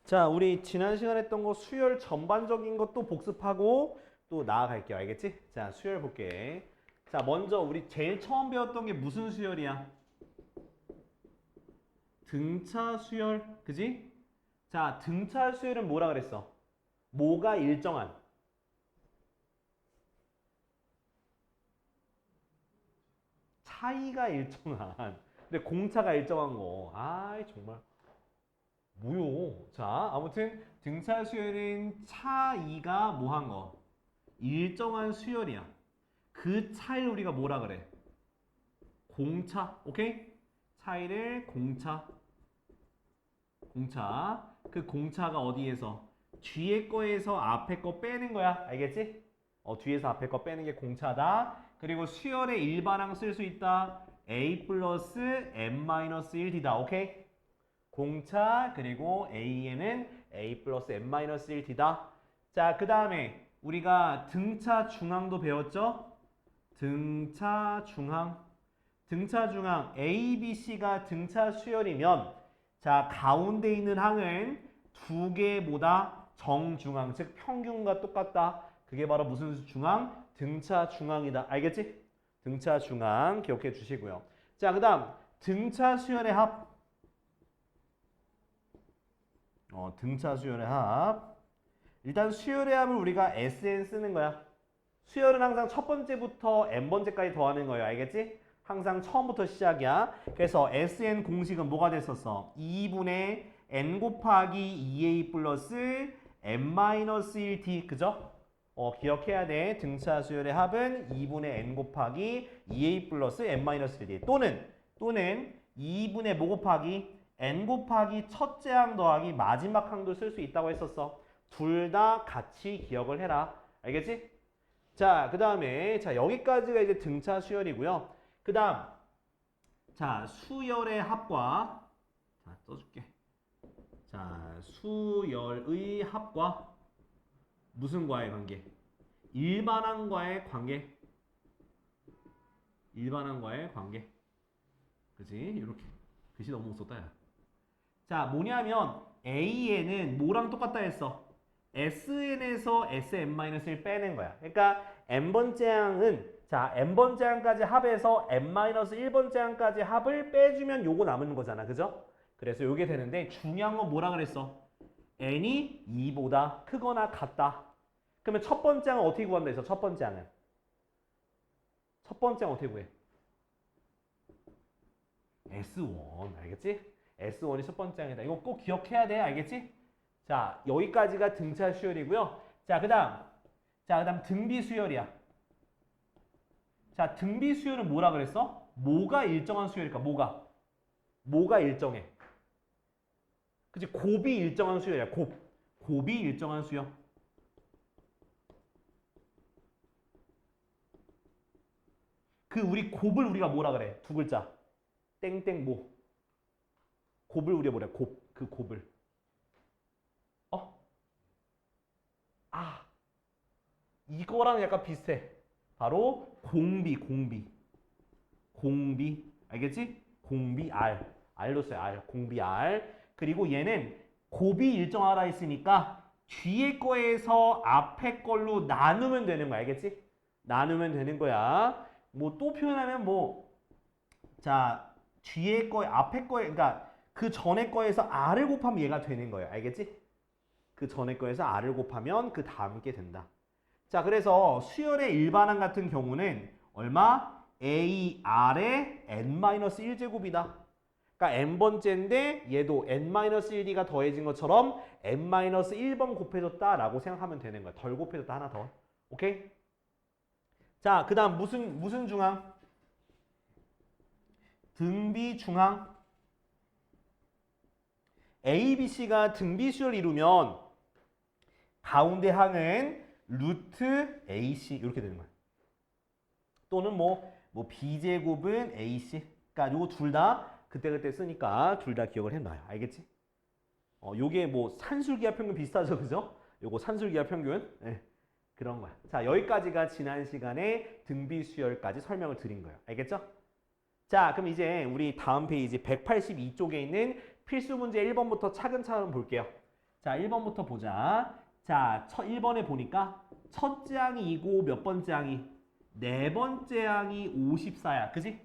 자, 우리 지난 시간에 했던 거 수열 전반적인 것도 복습하고 또 나아갈게요. 알겠지? 자, 수열 볼게. 자, 먼저 우리 제일 처음 배웠던 게 무슨 수열이야? 등차 수열. 그지? 자, 등차 수열은 뭐라 그랬어? 뭐가 일정한? 차이가 일정한. 근데 공차가 일정한 거. 아이, 정말. 뭐요? 자, 아무튼 등차 수열은 차이가 뭐한 거? 일정한 수열이야. 그 차이를 우리가 뭐라 그래? 공차. 오케이? 차이를 공차. 공차. 그 공차가 어디에서? 뒤에 거에서 앞에 거 빼는 거야. 알겠지? 뒤에서 앞에 거 빼는 게 공차다. 그리고 수열의 일반항 쓸 수 있다. a 플러스 n-1d다. 오케이? 공차 그리고 a에는 a 플러스 n-1d다. 자, 그 다음에 우리가 등차 중항도 배웠죠? 등차 중항. 등차 중항 A, B, C가 등차 수열이면 자, 가운데 있는 항은 두 개보다 정중항, 즉 평균과 똑같다. 그게 바로 무슨 중항? 등차 중항이다. 알겠지? 등차 중항 기억해 주시고요. 자, 그 다음 등차 수열의 합. 등차 수열의 합. 일단 수열의 합을 우리가 SN 쓰는 거야. 수열은 항상 첫 번째부터 n번째까지 더하는 거예요. 알겠지? 항상 처음부터 시작이야. 그래서 SN 공식은 뭐가 됐었어? 2분의 n 곱하기 2a 플러스 n-1t. 그죠? 기억해야 돼. 등차 수열의 합은 2분의 n 곱하기 2a 플러스 n-1t. 또는 2분의 뭐 곱하기 n 곱하기 첫째 항 더하기 마지막 항도 쓸 수 있다고 했었어. 둘 다 같이 기억을 해라. 알겠지? 자, 그 다음에 자, 여기까지가 이제 등차 수열이고요. 그 다음 자, 수열의 합과 자, 써줄게. 자, 수열의 합과 무슨 과의 관계? 일반항과의 관계. 일반항과의 관계. 그치? 이렇게. 글씨 너무 못 썼다, 야. 자, 뭐냐면 AN은 뭐랑 똑같다 했어? SN에서 SN-1을 빼는 거야. 그러니까 n번째 항은 자, n번째 항까지 합해서 n-1번째 항까지 합을 빼주면 요거 남는 거잖아. 그죠? 그래서 요게 되는데 중요한 건 뭐라 그랬어? n이 2보다 크거나 같다. 그러면 첫 번째 항은 어떻게 구한다 했어? 첫 번째 항은. 첫 번째 항은 어떻게 구해? S1. 알겠지? S1이 첫 번째 항이다. 이거 꼭 기억해야 돼. 알겠지? 자, 여기까지가 등차 수열이고요. 자, 그 다음 등비 수열이야. 자, 등비 수열은 뭐라 그랬어? 뭐가 일정한 수열일까? 뭐가 일정해? 그치? 곱이 일정한 수열이야. 곱이 일정한 수열. 그 우리 곱을 우리가 뭐라 그래? 두 글자. 땡땡 뭐. 곱을 우리가 뭐래? 그 곱을. 이거랑 약간 비슷해. 바로 공비. 알겠지? 공비 R. R로 써요. R. 공비 R. 그리고 얘는 곱이 일정하다 했으니까 뒤에 거에서 앞에 걸로 나누면 되는 거야. 알겠지? 나누면 되는 거야. 뭐 또 표현하면 자, 뒤에 거, 앞에 거에, 그러니까 그 전에 거에서 R을 곱하면 얘가 되는 거예요. 알겠지? 그 전에 거에서 R을 곱하면 그 다음 게 된다. 자, 그래서 수열의 일반항 같은 경우는 얼마? AR의 n-1제곱이다. 그러니까 n번째인데 얘도 n-1d가 더해진 것처럼 n-1번 곱해졌다라고 생각하면 되는 거야. 덜 곱해졌다 하나 더. 오케이? 자, 그 다음 무슨 중항? 등비 중항. A, B, C가 등비 수열을 이루면 가운데 항은 루트 AC 이렇게 되는 거야. 또는 B제곱은 AC. 그러니까 요거 둘 다 그때그때 쓰니까 둘 다 기억을 해놔요. 알겠지? 요게 산술기하 평균 비슷하죠, 그죠? 요거 산술기하 평균. 네, 그런 거야. 자, 여기까지가 지난 시간에 등비 수열까지 설명을 드린 거예요. 알겠죠? 자, 그럼 이제 우리 다음 페이지 182쪽에 있는 필수 문제 1번부터 차근차근 볼게요. 자, 1번부터 보자. 자, 1번에 보니까 첫째 항이 2고 몇 번째 항이? 네 번째 항이 54야. 그지?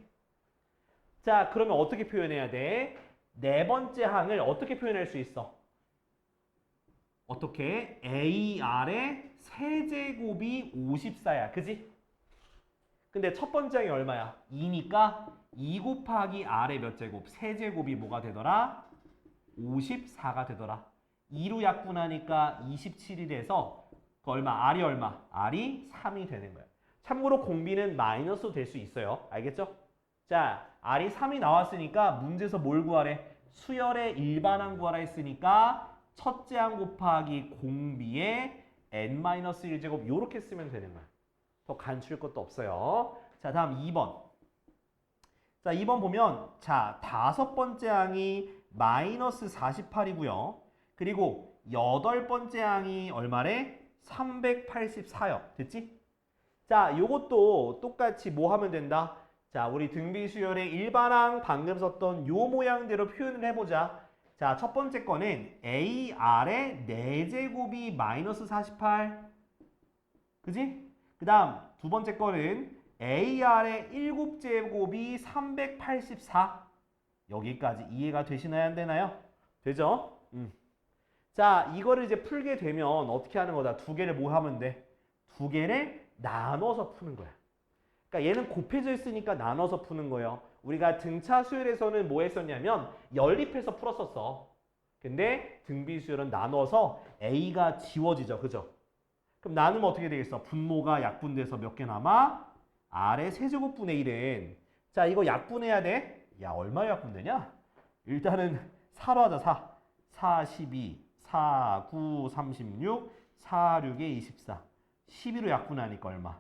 자, 그러면 어떻게 표현해야 돼? 네 번째 항을 어떻게 표현할 수 있어? 어떻게? AR의 세제곱이 54야. 그지? 근데 첫 번째 항이 얼마야? 2니까 2 곱하기 R의 몇 제곱? 세제곱이 뭐가 되더라? 54가 되더라. 2로 약분하니까 27이 돼서 그 얼마? R이 얼마? R이 3이 되는 거야. 참고로 공비는 마이너스도 될 수 있어요. 알겠죠? 자, R이 3이 나왔으니까 문제에서 뭘 구하래? 수열의 일반항 구하라 했으니까 첫째 항 곱하기 공비의 n-1제곱 요렇게 쓰면 되는 거야. 더 간추릴 것도 없어요. 자, 다음 2번. 자, 2번 보면 자, 다섯 번째 항이 마이너스 48이고요. 그리고 여덟 번째 항이 얼마래? 384요. 됐지? 자, 요것도 똑같이 뭐 하면 된다? 자, 우리 등비수열의 일반항 방금 썼던 요 모양대로 표현을 해보자. 자, 첫 번째 거는 AR의 4제곱이 마이너스 48. 그지? 그 다음 두 번째 거는 AR의 7제곱이 384. 여기까지 이해가 되시나요? 안 되나요? 되죠? 자, 이거를 이제 풀게 되면 어떻게 하는 거다? 두 개를 뭐 하면 돼? 두 개를 나눠서 푸는 거야. 그러니까 얘는 곱해져 있으니까 나눠서 푸는 거예요. 우리가 등차 수열에서는 뭐 했었냐면 연립해서 풀었었어. 근데 등비 수열은 나눠서 A가 지워지죠. 그죠? 그럼 나누면 어떻게 되겠어? 분모가 약분돼서 몇 개 남아? R의 세제곱분의 1은 자, 이거 약분해야 돼? 야, 얼마 약분되냐? 일단은 4로 하자. 4, 12, 4, 9, 36, 4, 6에 24. 12로 약분하니까 얼마?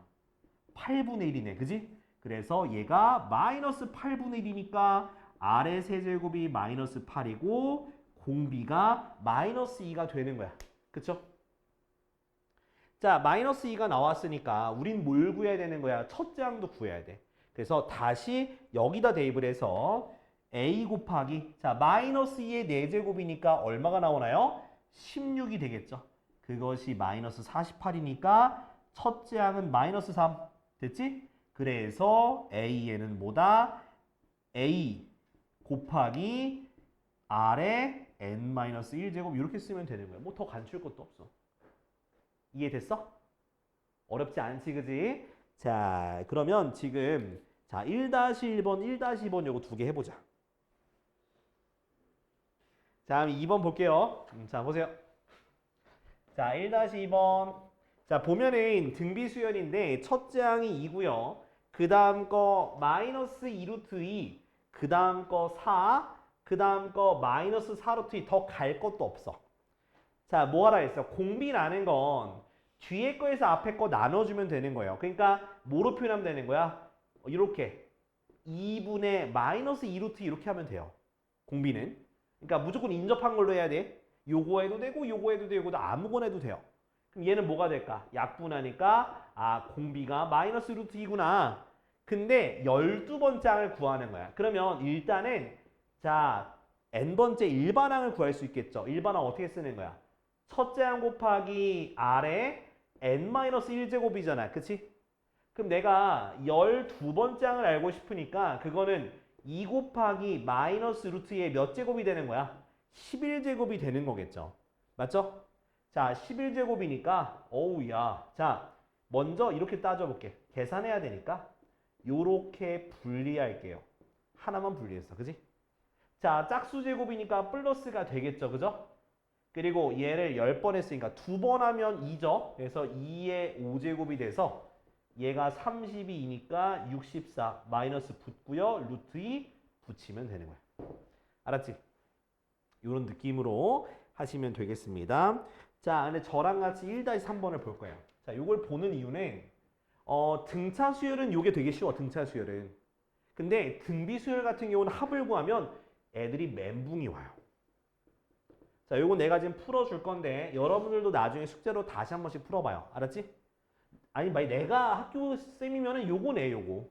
8분의 1이네. 그지? 그래서 얘가 마이너스 8분의 1이니까 R의 세제곱이 마이너스 8이고 공비가 마이너스 2가 되는 거야. 그쵸? 자, 마이너스 2가 나왔으니까 우린 뭘 구해야 되는 거야? 첫째 항도 구해야 돼. 그래서 다시 여기다 대입을 해서 A 곱하기 자, 마이너스 2의 4제곱이니까 얼마가 나오나요? 16이 되겠죠. 그것이 마이너스 48이니까 첫째 항은 마이너스 3. 됐지? 그래서 A에는 뭐다? A 곱하기 R의 n-1제곱 이렇게 쓰면 되는 거야. 뭐 더 간추릴 것도 없어. 이해됐어? 어렵지 않지, 그지? 자, 그러면 지금 자 1-1번, 1-2번 요거 두 개 해보자. 자, 2번 볼게요. 자, 보세요. 자, 1-2번. 자, 보면은 등비수열인데 첫째 항이 2고요. 그 다음 거 마이너스 2루트 2, 그 다음 거 4, 그 다음 거 마이너스 4루트 2 더 갈 것도 없어. 자, 뭐 하라 했어? 공비라는 건 뒤에 거에서 앞에 거 나눠주면 되는 거예요. 그러니까 뭐로 표현하면 되는 거야? 이렇게 2분의 마이너스 2루트 이렇게 하면 돼요. 공비는. 그러니까 무조건 인접한 걸로 해야 돼. 요거 해도 되고 요거 해도 되고 요거도 아무거나 해도 돼요. 그럼 얘는 뭐가 될까? 약분하니까 아, 공비가 마이너스 루트 2구나. 근데 12번째 항을 구하는 거야. 그러면 일단은 자, n번째 일반항을 구할 수 있겠죠. 일반항 어떻게 쓰는 거야? 첫째 항 곱하기 R의 n-1제곱이잖아. 그치? 그럼 내가 12번째 항을 알고 싶으니까 그거는 2 곱하기 마이너스 루트의 몇 제곱이 되는 거야? 11제곱이 되는 거겠죠. 맞죠? 자, 11제곱이니까 어우 야. 자, 먼저 이렇게 따져볼게. 계산해야 되니까 요렇게 분리할게요. 하나만 분리했어. 그지? 자, 짝수 제곱이니까 플러스가 되겠죠. 그죠? 그리고 얘를 10번 했으니까 2번 하면 2죠. 그래서 2의 5제곱이 돼서 얘가 32이니까 64 마이너스 붙고요. 루트 2 붙이면 되는 거야. 알았지? 이런 느낌으로 하시면 되겠습니다. 자, 근데 저랑 같이 1-3번을 볼 거예요. 자, 이걸 보는 이유는 등차 수열은 이게 되게 쉬워. 등차 수열은. 근데 등비 수열 같은 경우는 합을 구하면 애들이 멘붕이 와요. 자, 요거 내가 지금 풀어줄 건데 여러분들도 나중에 숙제로 다시 한 번씩 풀어봐요. 알았지? 아니, 만약 내가 학교 쌤이면은 요거 내, 요거.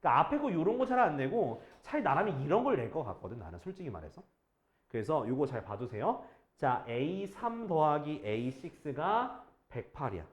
그러니까 앞에 거 요런 거 잘 안 내고 차라리 나라면 이런 걸 낼 것 같거든, 나는 솔직히 말해서. 그래서 요거 잘 봐두세요. 자, A3 더하기 A6가 108이야.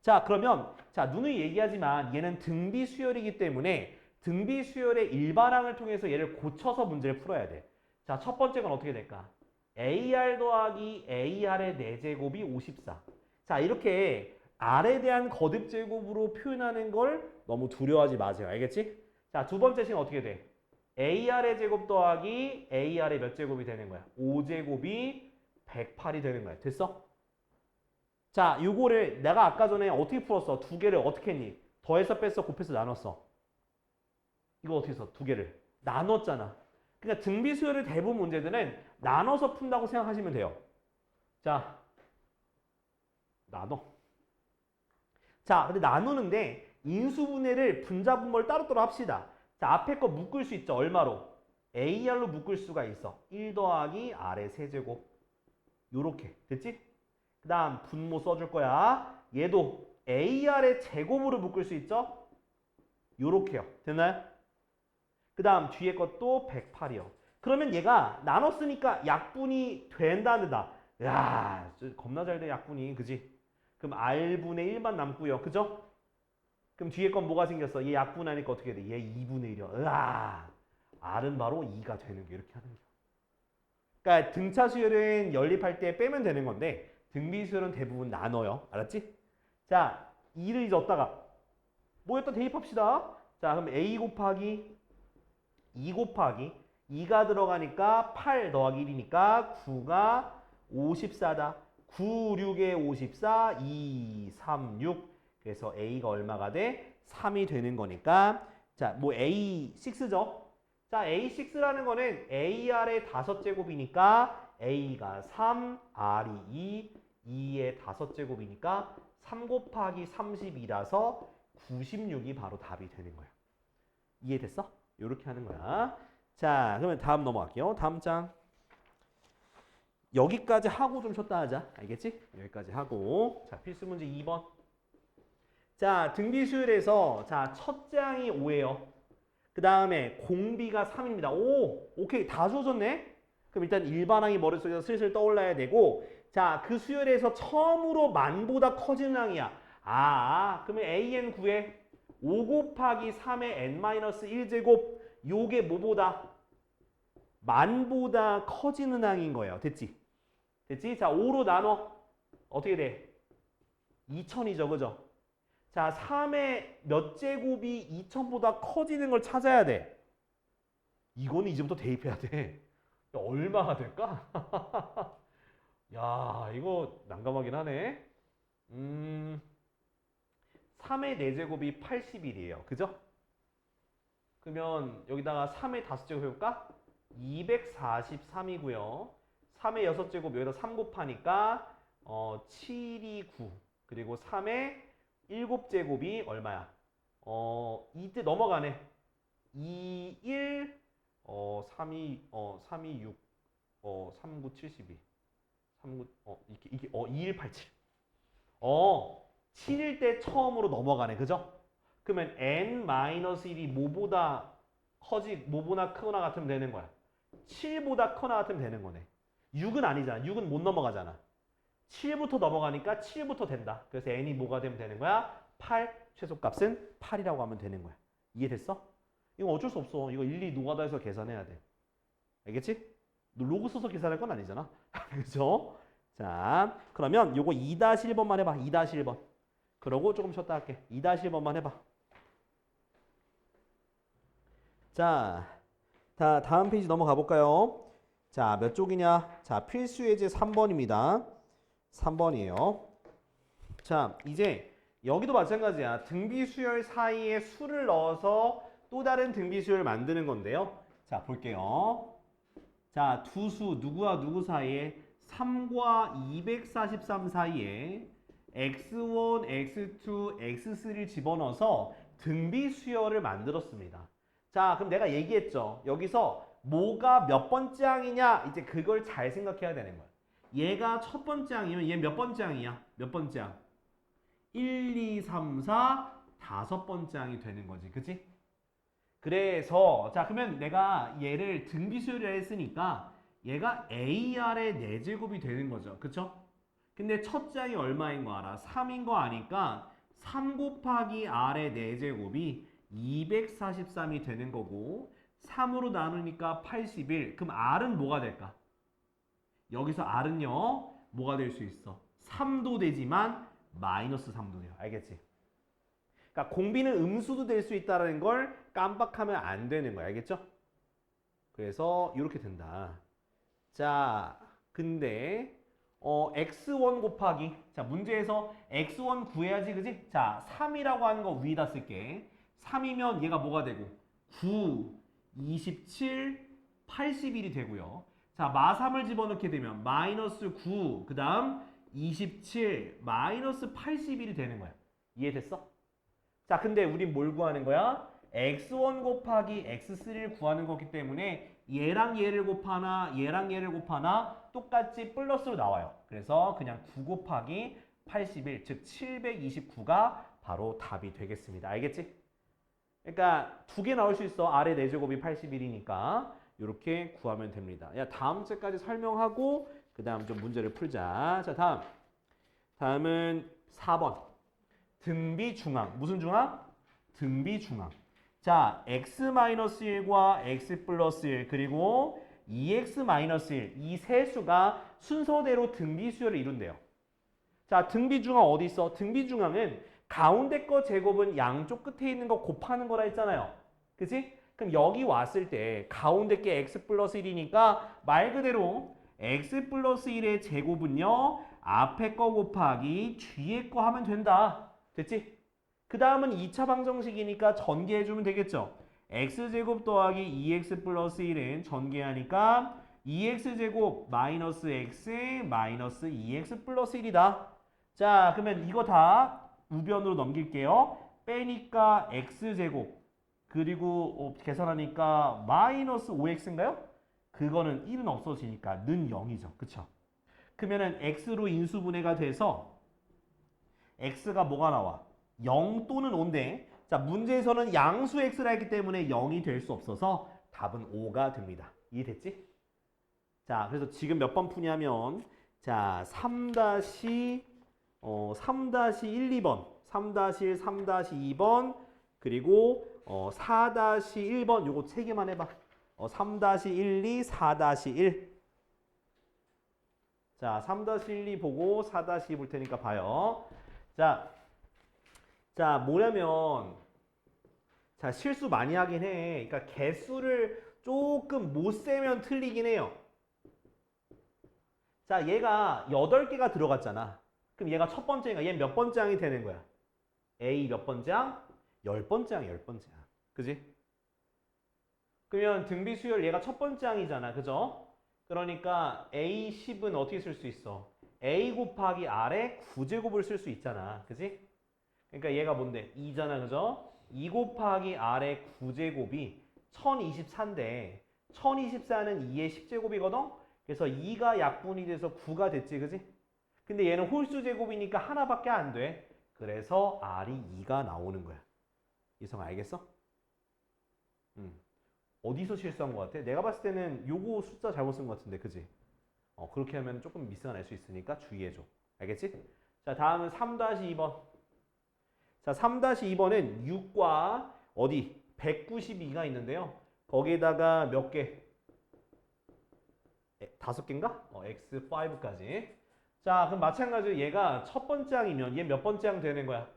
자, 그러면 자, 누누이 얘기하지만 얘는 등비 수열이기 때문에 등비 수열의 일반항을 통해서 얘를 고쳐서 문제를 풀어야 돼. 자, 첫 번째 건 어떻게 될까? AR 더하기 AR의 4제곱이 54. 자, 이렇게 R에 대한 거듭 제곱으로 표현하는 걸 너무 두려워하지 마세요. 알겠지? 자, 두 번째 식은 어떻게 돼? AR의 제곱 더하기 AR의 몇 제곱이 되는 거야? 5제곱이 108이 되는 거야. 됐어? 자, 요거를 내가 아까 전에 어떻게 풀었어? 두 개를 어떻게 했니? 더해서 뺐어, 곱해서 나눴어. 이거 어떻게 했어? 두 개를 나눴잖아. 그러니까 등비수열의 대부분 문제들은 나눠서 푼다고 생각하시면 돼요. 자, 나눠. 자, 근데 나누는데 인수분해를 분자분모를 따로따로 합시다. 자, 앞에 거 묶을 수 있죠. 얼마로? AR로 묶을 수가 있어. 1 더하기 R의 세제곱. 요렇게. 됐지? 그 다음 분모 써줄 거야. 얘도 AR의 제곱으로 묶을 수 있죠? 요렇게요. 됐나요? 그 다음 뒤에 것도 108이요. 그러면 얘가 나눴으니까 약분이 된다는다. 야, 겁나 잘 돼 약분이. 그지? 그럼 R분의 1만 남고요. 그죠? 그럼 뒤에 건 뭐가 생겼어? 얘 약분하니까 어떻게 돼? 얘 2분의 1이요. 으아, R은 바로 2가 되는 게 이렇게 하는 거야. 그러니까 등차 수열은 연립할 때 빼면 되는 건데 등비 수열은 대부분 나눠요. 알았지? 자, 2를 이제 얻다가 뭐 여기다 대입합시다. 자, 그럼 A 곱하기 2 곱하기 2가 들어가니까 8 더하기 1이니까 9가 54다. 9, 6에 54, 2, 3, 6. 그래서 A가 얼마가 돼? 3이 되는 거니까 자, 뭐 A6죠? 자, A6라는 거는 AR의 5제곱이니까 A가 3, R이 2, 2의 5제곱이니까 3 곱하기 32라서 96이 바로 답이 되는 거야. 이해됐어? 이렇게 하는 거야. 자, 그러면 다음 넘어갈게요. 다음 장. 여기까지 하고 좀 쉬었다 하자. 알겠지? 여기까지 하고. 자, 필수 문제 2번. 자, 등비수열에서 자, 첫 장이 5예요. 그 다음에 공비가 3입니다. 오, 오케이. 다 주어졌네? 그럼 일단 일반항이 머릿속에서 슬슬 떠올라야 되고, 자, 그 수열에서 처음으로 만보다 커지는 항이야. 그러면 AN 구해. 5 곱하기 3의 n-1제곱. 요게 뭐보다? 만보다 커지는 항인 거예요. 됐지? 됐지? 자, 5로 나눠. 어떻게 돼? 2000이죠. 그죠? 자, 3의 몇 제곱이 2000보다 커지는 걸 찾아야 돼. 이거는 이제부터 대입해야 돼. 야, 얼마가 될까? 야, 이거 난감하긴 하네. 3의 4제곱이 81이에요. 그죠? 그러면 여기다가 3의 5제곱 해볼까? 243이고요. 3의 6제곱 여기다 3 곱하니까 7이 9. 그리고 3의 7제곱이 얼마야? 이때 넘어가네. 2, 1, 3, 2, 3, 2, 6, 3, 9, 72. 3, 9, 이게 2, 1, 8, 7. 7일 때 처음으로 넘어가네. 그죠? 그러면 n-1이 뭐보다 뭐보다 크거나 같으면 되는 거야. 7보다 크거나 같으면 되는 거네. 6은 아니잖아. 6은 못 넘어가잖아. 7부터 넘어가니까 7부터 된다. 그래서 n이 뭐가 되면 되는 거야? 8, 최소값은 8이라고 하면 되는 거야. 이해됐어? 이거 어쩔 수 없어. 이거 일일이 노가다해서 계산해야 돼. 알겠지? 너 로그 써서 계산할 건 아니잖아. 그죠? 자, 그러면 요거 2-1번만 해봐. 2-1번. 그러고 조금 쉬었다 할게. 2-1번만 해봐. 자, 다음 페이지 넘어가 볼까요? 자, 몇 쪽이냐? 자, 필수 예제 3번입니다. 3번이에요. 자, 이제 여기도 마찬가지야. 등비수열 사이에 수를 넣어서 또 다른 등비수열을 만드는 건데요. 자, 볼게요. 자, 두 수 누구와 누구 사이에 3과 243 사이에 x1, x2, x3를 집어넣어서 등비수열을 만들었습니다. 자, 그럼 내가 얘기했죠. 여기서 뭐가 몇 번째 항이냐? 이제 그걸 잘 생각해야 되는 거야. 얘가 첫 번째 항이면 얘 몇 번째 항이야? 몇 번째 항? 1, 2, 3, 4, 다섯 번째 항이 되는 거지. 그치? 그래서 자, 그러면 내가 얘를 등비수열을 했으니까 얘가 AR의 4제곱이 되는 거죠. 그쵸? 근데 첫 장이 얼마인 거 알아? 3인 거 아니까 3 곱하기 R의 4제곱이 243이 되는 거고 3으로 나누니까 81. 그럼 R은 뭐가 될까? 여기서 R은요. 뭐가 될 수 있어? 3도 되지만 마이너스 3도 돼요. 알겠지? 그러니까 공비는 음수도 될 수 있다는 걸 깜빡하면 안 되는 거야. 알겠죠? 그래서 이렇게 된다. 자, 근데 x1 곱하기 자 문제에서 x1 구해야지 그지? 자 3이라고 하는 거 위에다 쓸게. 3이면 얘가 뭐가 되고 9, 27, 81이 되고요. 자 마3을 집어넣게 되면 마이너스 9, 그 다음 27, 마이너스 81이 되는 거야. 이해됐어? 자 근데 우린 뭘 구하는 거야? x1 곱하기 x3를 구하는 거기 때문에 얘랑 얘를 곱하나 얘랑 얘를 곱하나 똑같이 플러스로 나와요. 그래서 그냥 9 곱하기 81, 즉 729가 바로 답이 되겠습니다. 알겠지? 그러니까 두 개 나올 수 있어. 아래 4제곱이 81이니까 이렇게 구하면 됩니다. 야 다음 주까지 설명하고 그 다음 좀 문제를 풀자. 자 다음은 4번. 등비중앙. 무슨 중앙? 등비중앙. 자, x-1과 x 플러스 1 그리고 2x-1 이 세 수가 순서대로 등비수열을 이룬대요. 자, 등비중앙 어디 있어? 등비중앙은 가운데 거 제곱은 양쪽 끝에 있는 거 곱하는 거라 했잖아요. 그치? 그럼 여기 왔을 때 가운데 게 x 플러스 1이니까 말 그대로 x 플러스 1의 제곱은요. 앞에 거 곱하기 뒤에 거 하면 된다. 됐지? 그 다음은 2차 방정식이니까 전개해주면 되겠죠. x제곱 더하기 2x 플러스 1은 전개하니까 2x제곱 마이너스 x 마이너스 2x 플러스 1이다. 자 그러면 이거 다 우변으로 넘길게요. 빼니까 x제곱 그리고 계산하니까 마이너스 5x인가요? 그거는 1은 없어지니까 는 0이죠. 그쵸? 그러면은 x로 인수분해가 돼서 x가 뭐가 나와? 0 또는 5인데 자 문제에서는 양수 x라 했기 때문에 0이 될 수 없어서 답은 5가 됩니다. 이해됐지? 자 그래서 지금 몇 번 푸냐면 자 3-1, 2번 3-1, 3-2번 그리고 4-1번 요거 3개만 해봐. 3-1, 2, 4-1 자 3-1, 2 보고 4-2 볼 테니까 봐요. 자, 뭐냐면, 자, 실수 많이 하긴 해. 그러니까 개수를 조금 못 세면 틀리긴 해요. 자, 얘가 8개가 들어갔잖아. 그럼 얘가 첫 번째니까 얘 몇 번째 항이 되는 거야? A 몇 번째 항? 10번째 항, 10번째 항. 그지? 그러면 등비수열 얘가 첫 번째 항이잖아. 그죠? 그러니까 A10은 어떻게 쓸 수 있어? A 곱하기 R의 9제곱을 쓸 수 있잖아. 그지? 그러니까 얘가 뭔데? 2잖아. 그죠? 2 곱하기 R의 9제곱이 1024인데 1024는 2의 10제곱이거든? 그래서 2가 약분이 돼서 9가 됐지. 그지? 근데 얘는 홀수 제곱이니까 하나밖에 안 돼. 그래서 R이 2가 나오는 거야. 이성 알겠어? 어디서 실수한 것 같아? 내가 봤을 때는 요거 숫자 잘못 쓴 것 같은데. 그지? 그렇게 하면 조금 미스가 날 수 있으니까 주의해줘. 알겠지? 자, 다음은 3-2번. 자, 3-2번은 6과 어디? 192가 있는데요. 거기에다가 몇 개? 5개인가? x5까지. 자, 그럼 마찬가지로 얘가 첫 번째 항이면 얘 몇 번째 항 되는 거야?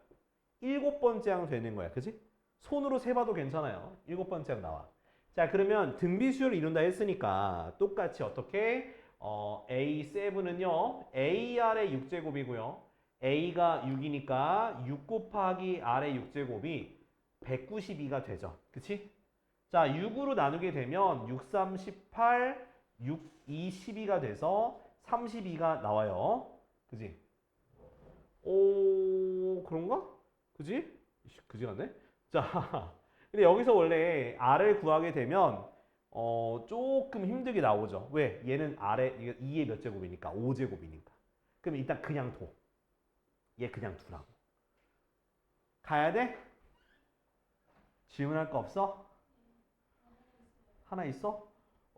7번째 항 되는 거야. 그지? 손으로 세봐도 괜찮아요. 7번째 항 나와. 자, 그러면 등비수열을 이룬다 했으니까 똑같이 어떻게? A7은요. AR의 6제곱이고요. A가 6이니까 6 곱하기 R의 6제곱이 192가 되죠. 그치? 자, 6으로 나누게 되면 6, 3, 18, 6, 2, 12가 돼서 32가 나와요. 그지? 오, 그런가? 그지? 그지 같네? 자, 근데 여기서 원래 R을 구하게 되면 조금 힘들게 나오죠. 왜? 얘는 R의 2의 몇 제곱이니까? 5제곱이니까. 그럼 일단 그냥 둬. 얘 그냥 두라고. 가야 돼? 질문할 거 없어? 하나 있어?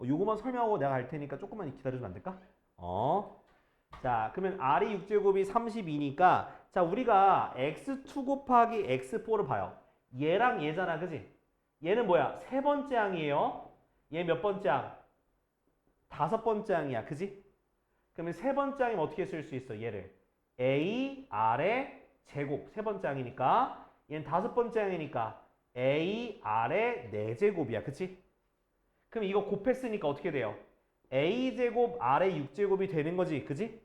요거만 설명하고 내가 할 테니까 조금만 기다려주면 안 될까? 자, 그러면 R이 6제곱이 32니까 자, 우리가 x2 곱하기 x4를 봐요. 얘랑 얘잖아, 그지? 얘는 뭐야? 세 번째 항이에요. 얘 몇 번째 항? 다섯 번째 항이야, 그지? 그러면 세 번째 항이면 어떻게 쓸 수 있어? 얘를 A, R의 제곱, 세 번째 항이니까 얘는 다섯 번째 항이니까 A, R의 4제곱이야, 그치? 그럼 이거 곱했으니까 어떻게 돼요? A제곱, R의 6제곱이 되는 거지, 그지?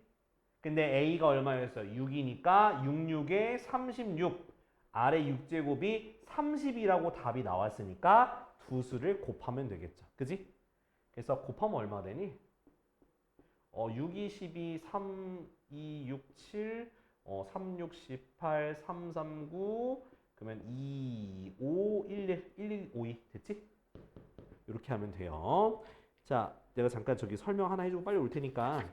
근데 A가 얼마였어? 6이니까 6, 6에 36, R의 6제곱이 30이라고 답이 나왔으니까 두 수를 곱하면 되겠죠, 그지? 그래서 곱하면 얼마 되니? 6, 2, 12, 3, 2, 6, 7, 3, 6, 18, 3, 3, 9, 그러면 2, 5, 1, 1, 1, 1, 5, 2 됐지? 이렇게 하면 돼요. 자, 내가 잠깐 저기 설명 하나 해주고 빨리 올 테니까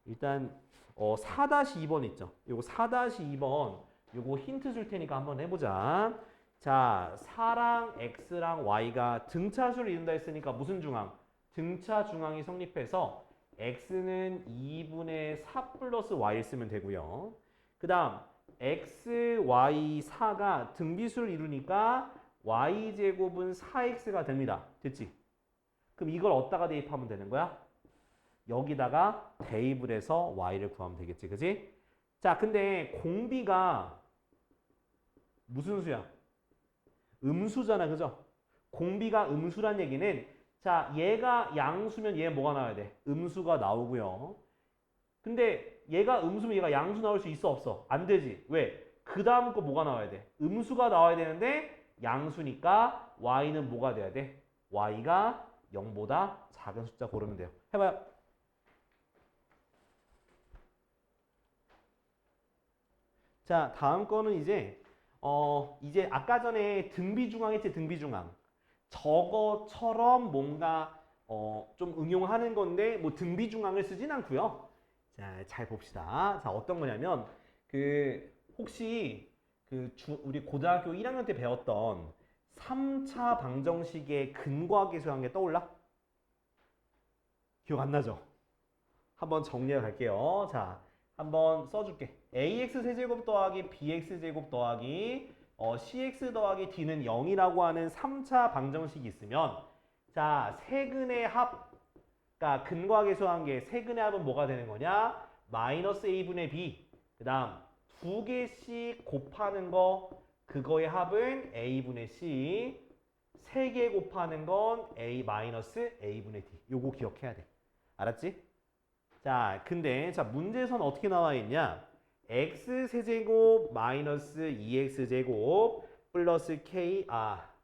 일단 4-2번 있죠? 요거 4-2번 요거 힌트 줄 테니까 한번 해보자. 자, 4랑 x랑 y가 등차수를 이룬다 했으니까 무슨 중항? 등차 중항이 성립해서 x는 2분의 4 플러스 y를 쓰면 되고요. 그 다음 x, y, 4가 등비수를 이루니까 y제곱은 4x가 됩니다. 됐지? 그럼 이걸 어디다가 대입하면 되는 거야? 여기다가 대입을 해서 y를 구하면 되겠지. 그지? 자, 근데 공비가 무슨 수야? 음수잖아. 그죠? 공비가 음수란 얘기는 자, 얘가 양수면 얘 뭐가 나와야 돼? 음수가 나오고요. 근데 얘가 음수면 얘가 양수 나올 수 있어 없어? 안 되지. 왜? 그 다음 거 뭐가 나와야 돼? 음수가 나와야 되는데 양수니까 y는 뭐가 돼야 돼? y가 0보다 작은 숫자 고르면 돼요. 해봐요. 자, 다음 거는 이제 아까 전에 등비중항 했지, 등비중항. 저거처럼 뭔가 좀 응용하는 건데 뭐 등비중항을 쓰진 않고요. 자, 잘 봅시다. 자, 어떤 거냐면 혹시 우리 고등학교 1학년 때 배웠던 3차 방정식의 근과계수한 게 떠올라? 기억 안 나죠? 한번 정리해 갈게요. 자, 한번 써줄게. ax 세제곱 더하기 bx 제곱 더하기 cx 더하기 d는 0이라고 하는 3차 방정식이 있으면 자, 세근의 합, 그러니까 근과계수한 게 세근의 합은 뭐가 되는 거냐? 마이너스 a분의 b. 그 다음 두 개씩 곱하는 거 그거의 합은 a분의 c. 세 개 곱하는 건 a 마이너스 a분의 d. 요거 기억해야 돼. 알았지? 자, 근데 자 문제에서는 어떻게 나와 있냐? x 세제곱 마이너스 2x 제곱 플러스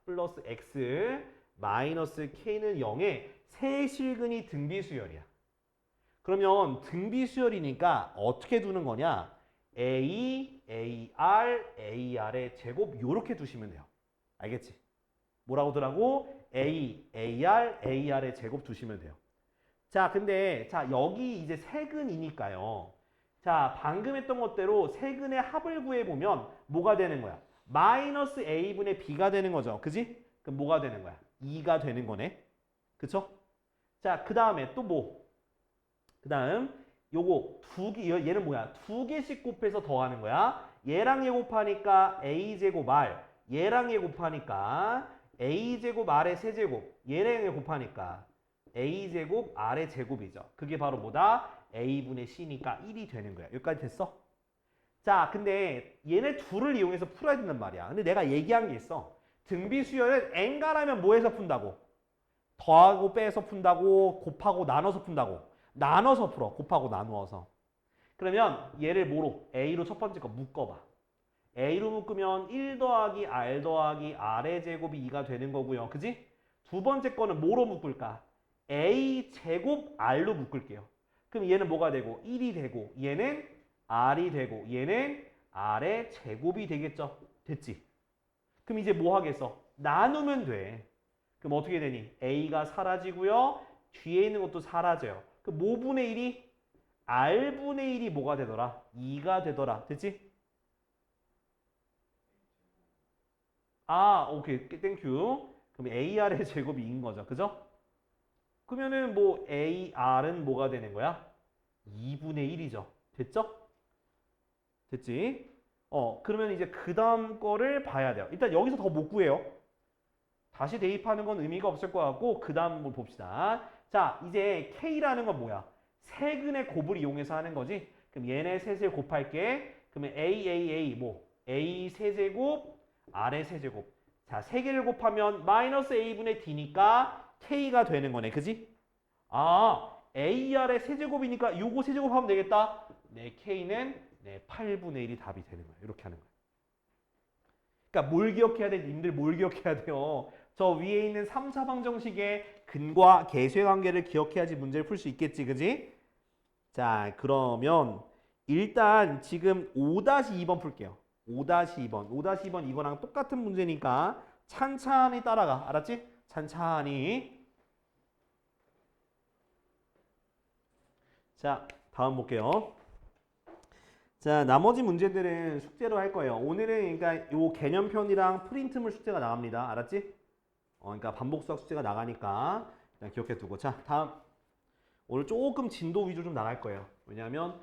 플러스 x 마이너스 k는 0에 세실근이 등비수열이야. 그러면 등비수열이니까 어떻게 두는 거냐? a, ar, ar의 제곱 요렇게 두시면 돼요. 알겠지? 뭐라고 두라고? a, ar, ar의 제곱 두시면 돼요. 자, 근데 자 여기 이제 세근이니까요. 자, 방금 했던 것대로 세근의 합을 구해보면 뭐가 되는 거야? 마이너스 a분의 b가 되는 거죠. 그지? 그럼 뭐가 되는 거야? 2가 되는 거네. 그쵸? 자, 그 다음에 또 뭐? 그 다음 요거 얘는 뭐야? 두 개씩 곱해서 더하는 거야. 얘랑 얘 곱하니까 a제곱 r, 얘랑 얘 곱하니까 a제곱 r의 세제곱, 얘랑 얘 곱하니까 a제곱 r의 제곱이죠. 그게 바로 뭐다? a분의 c니까 1이 되는 거야. 여기까지 됐어? 자, 근데 얘네 둘을 이용해서 풀어야 된단 말이야. 근데 내가 얘기한 게 있어. 등비수열은 n가라면 뭐해서 푼다고? 더하고 빼서 푼다고? 곱하고 나눠서 푼다고? 나눠서 풀어. 곱하고 나누어서. 그러면 얘를 뭐로? a로 첫 번째 거 묶어봐. a로 묶으면 1 더하기 r 더하기 r의 제곱이 2가 되는 거고요. 그지? 두 번째 거는 뭐로 묶을까? a 제곱 r로 묶을게요. 그럼 얘는 뭐가 되고? 1이 되고 얘는 r이 되고 얘는 r의 제곱이 되겠죠. 됐지? 그럼 이제 뭐 하겠어? 나누면 돼. 그럼 어떻게 되니? a가 사라지고요. 뒤에 있는 것도 사라져요. 그 뭐분의 1이? r분의 1이 뭐가 되더라? 2가 되더라. 됐지? 오케이. 땡큐. 그럼 ar의 제곱이 2인 거죠. 그죠? 그러면은 뭐 AR은 뭐가 되는 거야? 2분의 1이죠. 됐죠? 됐지? 그러면 이제 그 다음 거를 봐야 돼요. 일단 여기서 더 못 구해요. 다시 대입하는 건 의미가 없을 것 같고 그 다음 뭘 봅시다. 자, 이제 K라는 건 뭐야? 세근의 곱을 이용해서 하는 거지. 그럼 얘네 셋을 곱할게. 그러면 A 뭐 A 세제곱 R의 세제곱. 자, 세 개를 곱하면 마이너스 A분의 D니까 K가 되는 거네. 그지? 아, AR의 세제곱이니까 요거 세제곱하면 되겠다. 네, K는 네, 8분의 1이 답이 되는 거예요. 이렇게 하는 거예요. 그러니까 뭘 기억해야 돼? 님들 뭘 기억해야 돼요? 저 위에 있는 3, 4방 정식의 근과 계수의 관계를 기억해야지 문제를 풀 수 있겠지. 그지? 자, 그러면 일단 지금 5-2번 풀게요. 5-2번. 5-2번 이거랑 똑같은 문제니까 찬찬히 따라가. 알았지? 찬찬히. 자, 다음 볼게요. 자, 나머지 문제들은 숙제로 할 거예요. 오늘은 그러니까 요 개념편이랑 프린트물 숙제가 나갑니다. 알았지? 그러니까 반복 수학 숙제가 나가니까 그냥 기억해 두고. 자, 다음. 오늘 조금 진도 위주 좀 나갈 거예요. 왜냐하면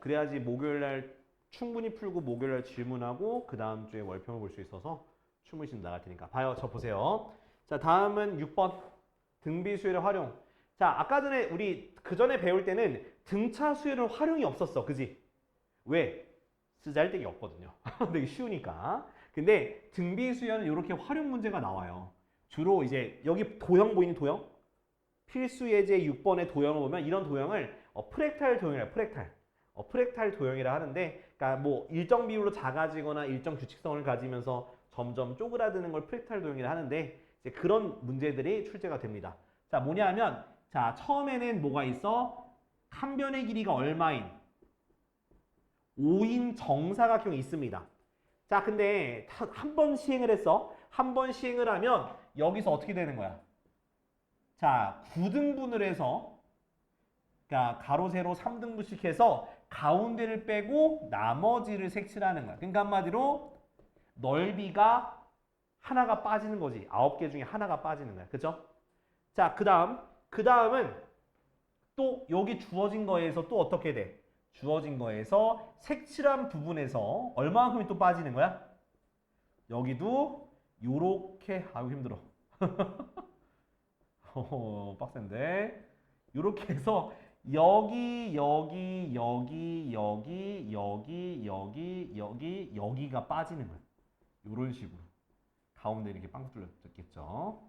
그래야지 목요일 날 충분히 풀고 목요일 날 질문하고 그 다음 주에 월평을 볼 수 있어서 충분히 진 나갈 테니까. 봐요. 저 보세요. 자, 다음은 6번. 등비 수열의 활용. 자, 아까 전에 우리 그 전에 배울 때는 등차 수열은 활용이 없었어. 그지? 왜? 쓰잘데기 없거든요. 되게 쉬우니까. 근데 등비 수열은 이렇게 활용 문제가 나와요. 주로 이제 여기 도형 보이는 도형? 필수 예제 6번의 도형을 보면 이런 도형을 프랙탈 도형이라 프랙탈. 프랙탈 도형이라 하는데 그러니까 뭐 일정 비율로 작아지거나 일정 규칙성을 가지면서 점점 쪼그라드는 걸 프랙탈 도형이라 하는데 이제 그런 문제들이 출제가 됩니다. 자, 뭐냐면 자, 처음에는 뭐가 있어? 한 변의 길이가 얼마인 5인 정사각형이 있습니다. 자, 근데 한 번 시행을 했어. 한 번 시행을 하면 여기서 어떻게 되는 거야? 자, 9등분을 해서 그러니까 가로 세로 3등분씩 해서 가운데를 빼고 나머지를 색칠하는 거야. 그러니까 한마디로 넓이가 하나가 빠지는 거지. 9개 중에 하나가 빠지는 거야. 그죠? 자, 그다음은 또 여기 주어진 거에서 또 어떻게 돼? 주어진 거에서 색칠한 부분에서 얼마만큼이 또 빠지는 거야? 여기도 요렇게 아유 힘들어. 빡센데. 요렇게 해서 여기가 빠지는 거야. 요런 식으로. 가운데 이렇게 빵 뚫렸겠죠.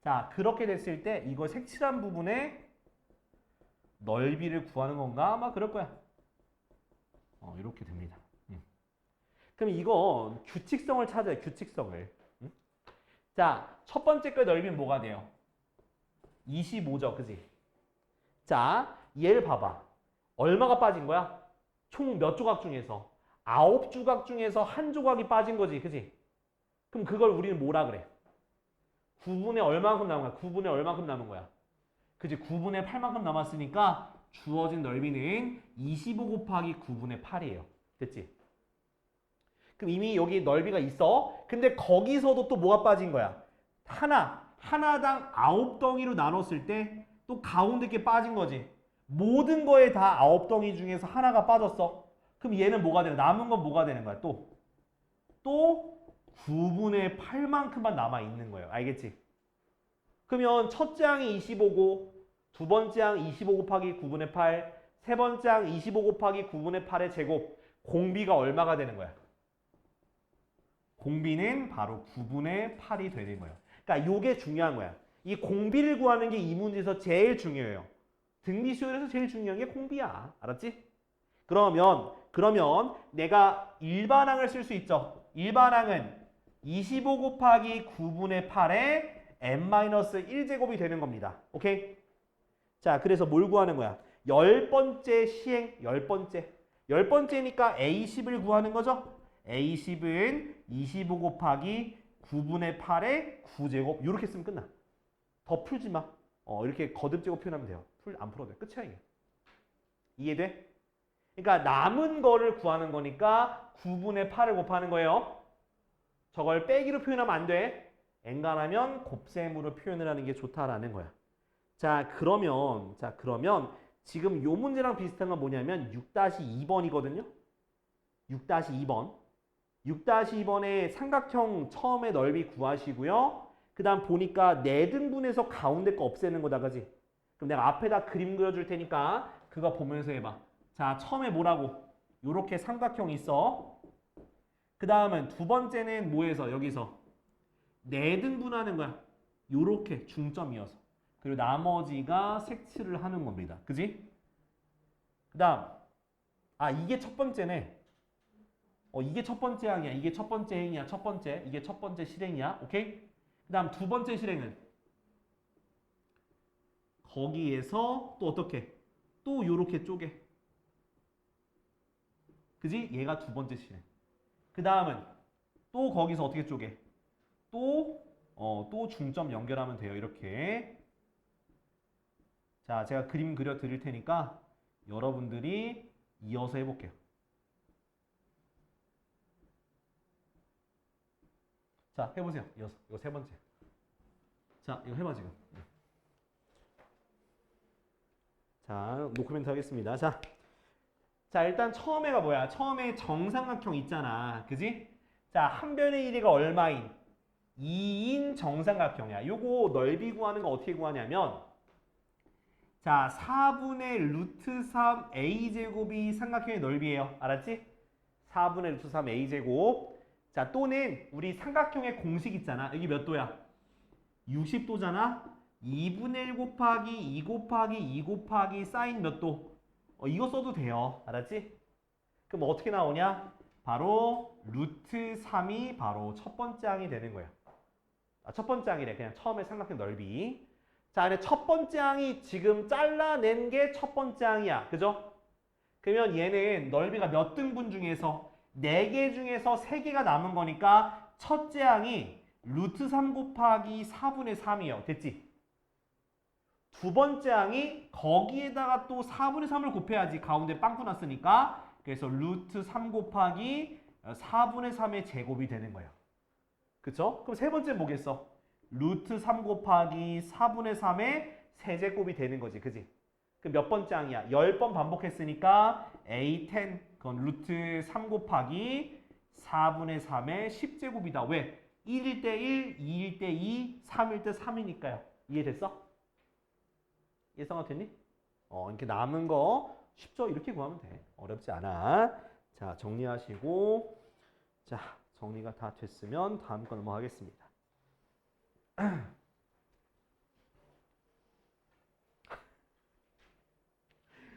자, 그렇게 됐을 때 이거 색칠한 부분에 넓이를 구하는 건가? 아마 그럴 거야. 이렇게 됩니다. 그럼 이거 규칙성을 찾아요. 규칙성을. 자, 첫 번째 거의 넓이는 뭐가 돼요? 25죠. 그지? 자, 얘를 봐봐. 얼마가 빠진 거야? 총 몇 조각 중에서? 9조각 중에서 한 조각이 빠진 거지. 그지? 그럼 그걸 우리는 뭐라 그래? 9분의 얼마만큼 남은 거야? 9분의 얼마만큼 남은 거야? 그지? 9분의 8만큼 남았으니까 주어진 넓이는 25 곱하기 9분의 8이에요. 됐지? 그럼 이미 여기 넓이가 있어. 근데 거기서도 또 뭐가 빠진 거야? 하나당 9덩이로 나눴을 때 또 가운데 게 빠진 거지. 모든 거에 다 9덩이 중에서 하나가 빠졌어. 그럼 얘는 뭐가 되는 거야? 남은 건 뭐가 되는 거야? 또 9분의 8만큼만 남아있는 거예요. 알겠지? 그러면 첫째 항이 25고 두 번째 항 25 곱하기 9분의 8, 세 번째 항 25 곱하기 9분의 8의 제곱, 공비가 얼마가 되는 거야? 공비는 바로 9분의 8이 되는 거예요. 그러니까 이게 중요한 거야. 이 공비를 구하는 게 이 문제에서 제일 중요해요. 등비 수열에서 제일 중요한 게 공비야. 알았지? 그러면 내가 일반항을 쓸 수 있죠. 일반항은 25 곱하기 9분의 8에 n-1제곱이 되는 겁니다. 오케이? 자, 그래서 뭘 구하는 거야? 10번째 시행, 10번째. 10번째니까 A10을 구하는 거죠? A10은 25 곱하기 9분의 8의 9제곱. 이렇게 쓰면 끝나. 더 풀지 마. 이렇게 거듭제곱 표현하면 돼요. 안 풀어도 돼. 끝이야, 이게. 이해돼? 그러니까 남은 거를 구하는 거니까 9분의 8을 곱하는 거예요. 저걸 빼기로 표현하면 안 돼. 엔간하면 곱셈으로 표현을 하는 게 좋다라는 거야. 그러면 지금 요 문제랑 비슷한 건 뭐냐면 6-2번이거든요. 6-2번. 6-2번의 삼각형 처음에 넓이 구하시고요. 그 다음 보니까 4등분해서 가운데 거 없애는 거다, 그지? 그럼 내가 앞에다 그림 그려줄 테니까 그거 보면서 해봐. 자, 처음에 뭐라고? 요렇게 삼각형 있어. 그 다음은 두 번째는 뭐해서? 여기서 4등분하는 거야. 요렇게 중점이어서. 그리고 나머지가 색칠을 하는 겁니다. 그지? 그 다음 이게 첫 번째네. 이게 첫 번째 항이야. 이게 첫 번째 행이야. 첫 번째. 이게 첫 번째 실행이야. 오케이? 그 다음 두 번째 실행은 거기에서 또 어떻게? 또 요렇게 쪼개. 그지? 얘가 두 번째 실행. 그 다음은 또 거기서 어떻게 쪼개? 또 중점 연결하면 돼요. 이렇게. 자, 제가 그림 그려 드릴 테니까 여러분들이 이어서 해볼게요. 자, 해보세요. 이어서. 이거 세 번째. 자, 이거 해봐, 지금. 자, 노코멘트 하겠습니다. 자, 일단 처음에가 뭐야? 처음에 정삼각형 있잖아. 그지? 자, 한 변의 길이가 얼마인? 2인 정삼각형이야. 요거 넓이 구하는 거 어떻게 구하냐면 자, 4분의 루트 3 a제곱이 삼각형의 넓이에요. 알았지? 4분의 루트 3 a제곱. 자, 또는 우리 삼각형의 공식 있잖아. 여기 몇 도야? 60도잖아. 2분의 1 곱하기 2 곱하기 2 곱하기 사인 몇 도? 이거 써도 돼요. 알았지? 그럼 어떻게 나오냐? 바로 루트 3이 바로 첫 번째 항이 되는 거야. 첫 번째 항이래. 그냥 처음에 삼각형 넓이. 자, 근데 첫 번째 항이 지금 잘라낸 게 첫 번째 항이야. 그죠? 그러면 얘는 넓이가 몇 등분 중에서 4개 중에서 3개가 남은 거니까 첫째 항이 루트 3 곱하기 4분의 3이에요. 됐지? 두 번째 항이 거기에다가 또 4분의 3을 곱해야지. 가운데 빵꾸 났으니까. 그래서 루트 3 곱하기 4분의 3의 제곱이 되는 거예요. 그쵸? 그럼 세 번째 뭐겠어? 루트 3 곱하기 4분의 3의 세제곱이 되는 거지. 그지? 그 몇 번째 항이야? 10번 반복했으니까 A10 그건 루트 3 곱하기 4분의 3의 10제곱이다. 왜? 1일 때 1, 2일 때 2, 3일 때 3이니까요. 이해됐어? 예상가 됐니? 이렇게 남은 거 쉽죠? 이렇게 구하면 돼. 어렵지 않아. 자, 정리하시고 자, 정리가 다 됐으면 다음 거 넘어가겠습니다.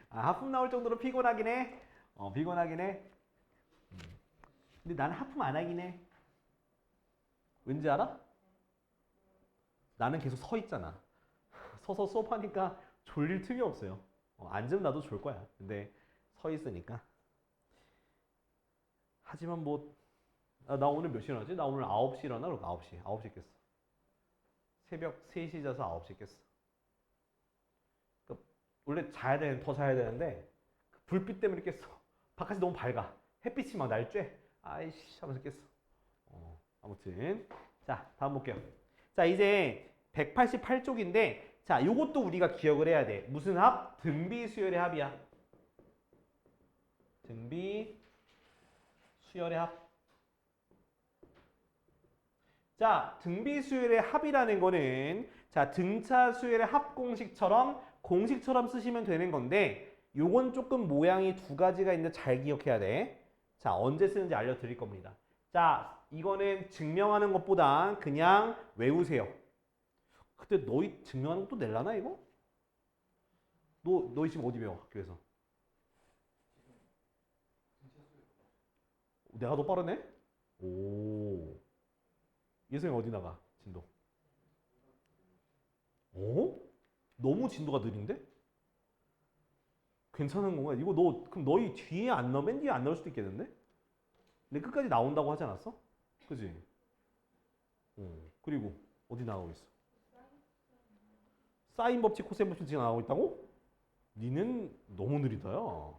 하품 나올 정도로 피곤하긴 해. 피곤하긴 해. 근데 나는 하품 안 하긴 해. 왠지 알아? 나는 계속 서 있잖아. 서서 수업하니까 졸릴 틈이 없어요. 앉으면 나도 졸 거야. 근데 서 있으니까. 하지만 뭐 나 오늘 몇 시에 일어나지? 나 오늘 9시 일어나? 그럼 9시. 9시 깼어. 새벽 3시 자서 9시 깼어. 그러니까 원래 더 자야 되는데 불빛 때문에 깼어. 바깥이 너무 밝아. 햇빛이 막 날 쬐. 아이씨 하면서 깼어. 아무튼 자, 다음 볼게요. 자, 이제 188쪽인데 자, 요것도 우리가 기억을 해야 돼. 무슨 합? 등비 수열의 합이야. 등비 수열의 합. 자, 등비 수열의 합이라는 거는 자, 등차 수열의 합 공식처럼 쓰시면 되는 건데 요건 조금 모양이 두 가지가 있는데 잘 기억해야 돼. 자, 언제 쓰는지 알려드릴 겁니다. 자, 이거는 증명하는 것보다 그냥 외우세요. 근데 너희 증명하는 것도 낼라나 이거? 너희 지금 어디 배워 학교에서? 내가 더 빠르네? 오. 예성이 어디 나가? 진도. 너무 진도가 느린데? 괜찮은 건가? 이거 그럼 너희 뒤에 안 나와? 맨 뒤에 안 나올 수도 있겠는데? 근데 끝까지 나온다고 하지 않았어? 그지? 그리고 어디 나가고 있어? 사인 법칙, 코사인 법칙 지금 나가고 있다고? 니는 너무 느리다, 야.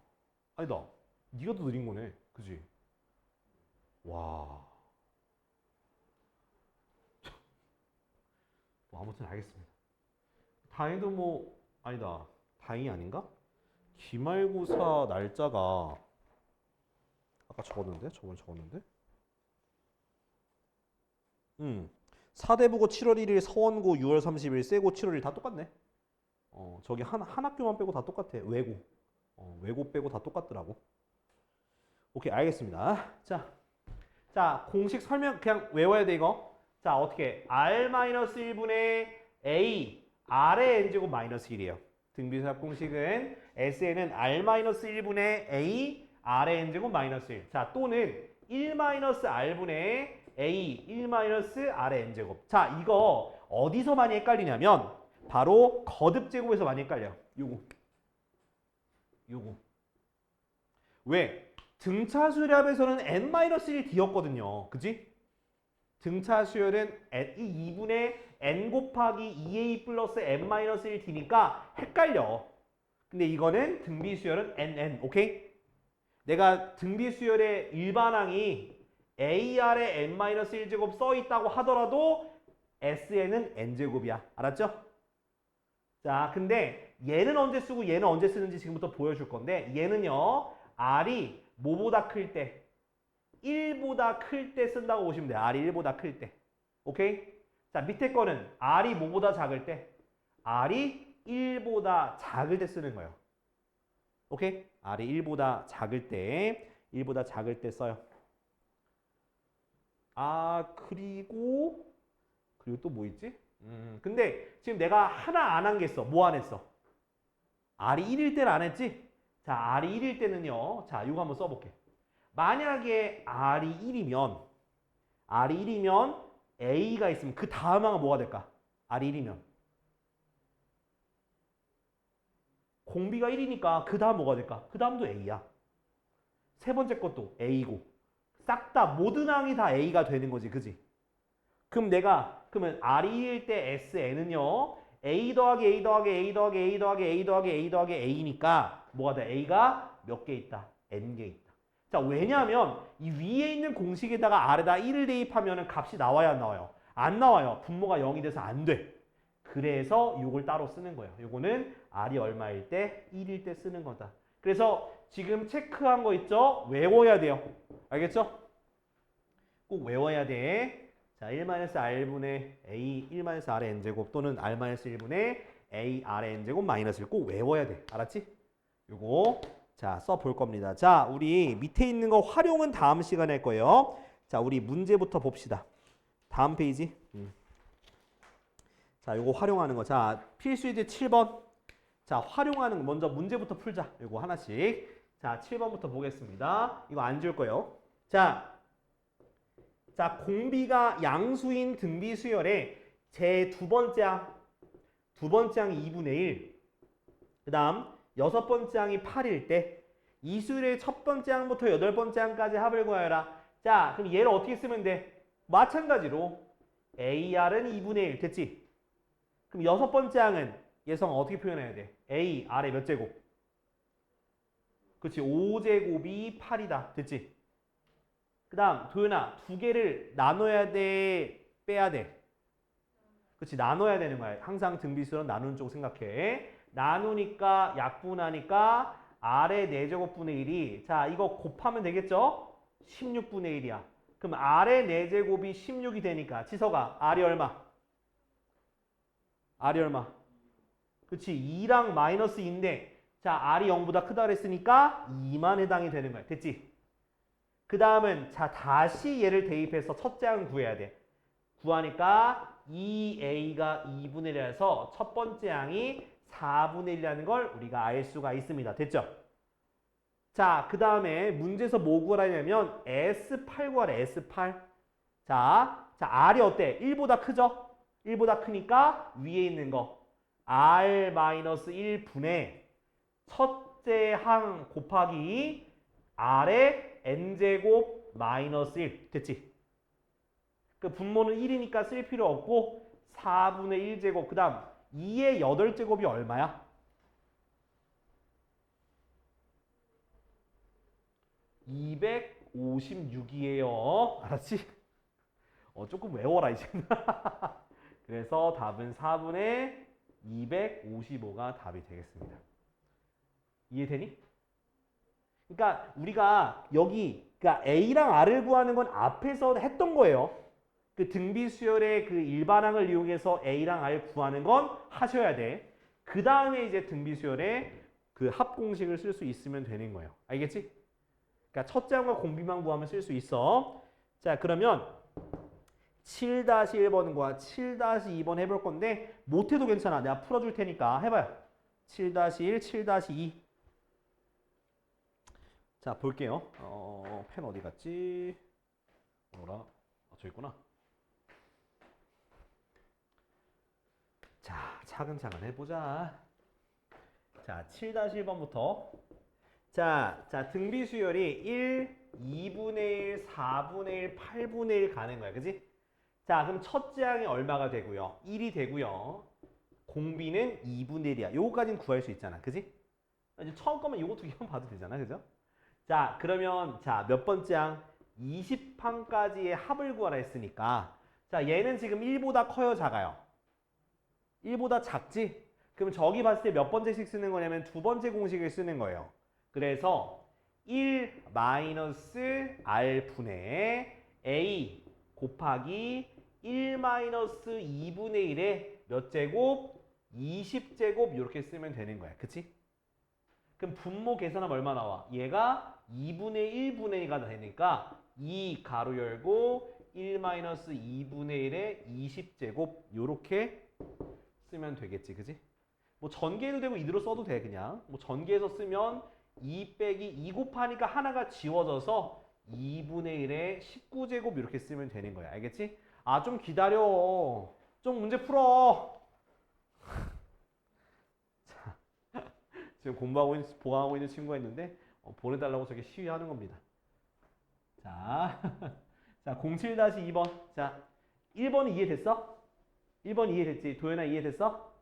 아니다. 니가 더 느린 거네. 그지? 와. 뭐 아무튼 알겠습니다. 다행히도 뭐 아니다. 다행이 아닌가? 기말고사 날짜가 아까 적었는데? 저번에 적었는데? 사대부고 7월 1일, 서원고 6월 30일, 세고 7월 1일 다 똑같네. 저기 한 학교만 빼고 다 똑같아. 외고. 외고 빼고 다 똑같더라고. 오케이, 알겠습니다. 자, 공식 설명 그냥 외워야 돼, 이거. 자, 어떻게? R-1분의 A, R의 N제곱 마이너스 1이에요. 등비수합 공식은 SN은 R-1분의 A, R의 N제곱 마이너스 1. 자, 또는 1-R분의 A, 1-R의 N제곱. 자, 이거 어디서 많이 헷갈리냐면 바로 거듭제곱에서 많이 헷갈려요. 요거. 왜? 등차 수열합에서는 n-1 d였거든요. 그지? 등차 수열은 이 2분의 n 곱하기 2a 플러스 n-1 d니까 헷갈려. 근데 이거는 등비 수열은 nn. 오케이? 내가 등비 수열의 일반항이 ar의 n-1제곱 써 있다고 하더라도 sn은 n제곱이야. 알았죠? 자, 근데 얘는 언제 쓰고 얘는 언제 쓰는지 지금부터 보여줄 건데 얘는요. r이 뭐보다 클 때? 1보다 클 때 쓴다고 보시면 돼요. r이 1보다 클 때. 오케이? 자, 밑에 거는 r이 뭐보다 작을 때? r이 1보다 작을 때 쓰는 거예요. 오케이? r이 1보다 작을 때 써요. 그리고 또 뭐 있지? 근데 지금 내가 하나 안 한 게 있어. 뭐 안 했어? r이 1일 때는 안 했지? 자, r이 1일 때는요. 자, 이거 한번 써볼게. 만약에 r이 1이면 a가 있으면 그 다음 항은 뭐가 될까? r이 1이면 공비가 1이니까 그 다음 뭐가 될까? 그 다음도 a야. 세 번째 것도 a고 싹 다 모든 항이 다 a가 되는 거지. 그지? 그러면 r이 1일 때 sn은요. a 더하기 a 더하기 a 더하기 a 더하기 a 더하기 a 더하기 a니까 뭐가 돼? a가 몇 개 있다? n개 있다. 자, 왜냐하면 이 위에 있는 공식에다가 r에다 1을 대입하면 값이 나와야 안 나와요? 안 나와요. 분모가 0이 돼서 안 돼. 그래서 이걸 따로 쓰는 거예요. 이거는 r이 얼마일 때? 1일 때 쓰는 거다. 그래서 지금 체크한 거 있죠? 외워야 돼요. 알겠죠? 꼭 외워야 돼. 자, 1-R분의 A, 1-R의 N제곱 또는 R-1분의 A, R의 N제곱 마이너스 1 꼭 외워야 돼. 알았지? 요거 자, 써볼 겁니다. 자, 우리 밑에 있는 거 활용은 다음 시간에 할 거예요. 자, 우리 문제부터 봅시다. 다음 페이지. 자, 요거 활용하는 거. 자, 필수이제 7번. 자, 활용하는 거 먼저 문제부터 풀자. 요거 하나씩. 자, 7번부터 보겠습니다. 이거 안 줄 거예요. 자, 공비가 양수인 등비 수열의 제 두 번째 항 2분의 1. 그 다음 여섯 번째 항이 8일 때 이 수열의 첫 번째 항부터 여덟 번째 항까지 합을 구하여라. 자, 그럼 얘를 어떻게 쓰면 돼? 마찬가지로 AR은 2분의 1 됐지? 그럼 여섯 번째 항은 예성 어떻게 표현해야 돼? A, R의 몇 제곱? 그렇지, 5제곱이 8이다. 됐지? 그 다음 도윤아, 두 개를 나눠야 돼? 빼야 돼? 그렇지, 나눠야 되는 거야. 항상 등비수는 나누는 쪽 생각해. 나누니까 약분하니까 R의 4제곱분의 1이 자, 이거 곱하면 되겠죠? 16분의 1이야. 그럼 R의 4제곱이 16이 되니까 지서가 R이 얼마? 그렇지, 2랑 마이너스 2인데 자, R이 0보다 크다 그랬으니까 2만 해당이 되는 거야. 됐지? 그 다음은 자, 다시 얘를 대입해서 첫째 항 구해야 돼. 구하니까 2a가 2분의 1이라서 첫 번째 항이 4분의 1이라는 걸 우리가 알 수가 있습니다. 됐죠? 자, 그 다음에 문제에서 뭐 구하라 했냐면 S8 구하래. S8. 자, R이 어때? 1보다 크죠? 1보다 크니까 위에 있는 거 R-1분의 첫째 항 곱하기 R의 n제곱 마이너스 1. 됐지? 그 분모는 1이니까 쓸 필요 없고 4분의 1제곱 그 다음 2의 8제곱이 얼마야? 256이에요. 알았지? 조금 외워라 이제. 그래서 답은 4분의 255가 답이 되겠습니다. 이해되니? 그러니까 우리가 여기 그러니까 A랑 R을 구하는 건 앞에서 했던 거예요. 그 등비 수열의 그 일반항을 이용해서 A랑 R 구하는 건 하셔야 돼. 그 다음에 이제 등비 수열의 그 합공식을 쓸 수 있으면 되는 거예요. 알겠지? 그러니까 첫째 항과 공비만 구하면 쓸 수 있어. 자, 그러면 7-1번과 7-2번 해볼 건데 못해도 괜찮아. 내가 풀어줄 테니까 해봐요. 7-1, 7-2. 자, 볼게요. 펜 어디 갔지? 뭐라? 저기 있구나. 자, 차근차근 해보자. 자, 7-1번부터. 자, 등비 수열이 1, 2분의 1, 4분의 1, 8분의 1 가는 거야. 그지? 자, 그럼 첫째 항이 얼마가 되고요? 1이 되고요. 공비는 2분의 1이야. 요거까지는 구할 수 있잖아. 그지? 이제 처음 거면 요거 두 개만 봐도 되잖아. 그죠? 자, 그러면 자, 몇 번째 항? 20항까지의 합을 구하라 했으니까 자, 얘는 지금 1보다 커요, 작아요? 1보다 작지? 그럼 저기 봤을 때 몇 번째씩 쓰는 거냐면 두 번째 공식을 쓰는 거예요. 그래서 1 마이너스 R분의 A 곱하기 1 마이너스 2분의 1의 몇 제곱? 20제곱 이렇게 쓰면 되는 거야. 그치? 그럼 분모 계산하면 얼마 나와? 얘가 2분의 1분의 1가 되니까 2 가로 열고 1 마이너스 2분의 1의 20제곱 이렇게 쓰면 되겠지. 그지? 뭐 전개해도 되고 이대로 써도 돼. 그냥 뭐 전개해서 쓰면 2 빼기 2 곱하니까 하나가 지워져서 2분의 1의 19제곱 이렇게 쓰면 되는 거야. 알겠지? 아, 좀 기다려. 좀 문제 풀어. 자, 지금 보강하고 있는 친구가 있는데 보내달라고 저게 시위하는 겁니다. 자, 자 07-2번. 자, 1번 이해됐어? 1번 이해됐지? 도현아 이해됐어?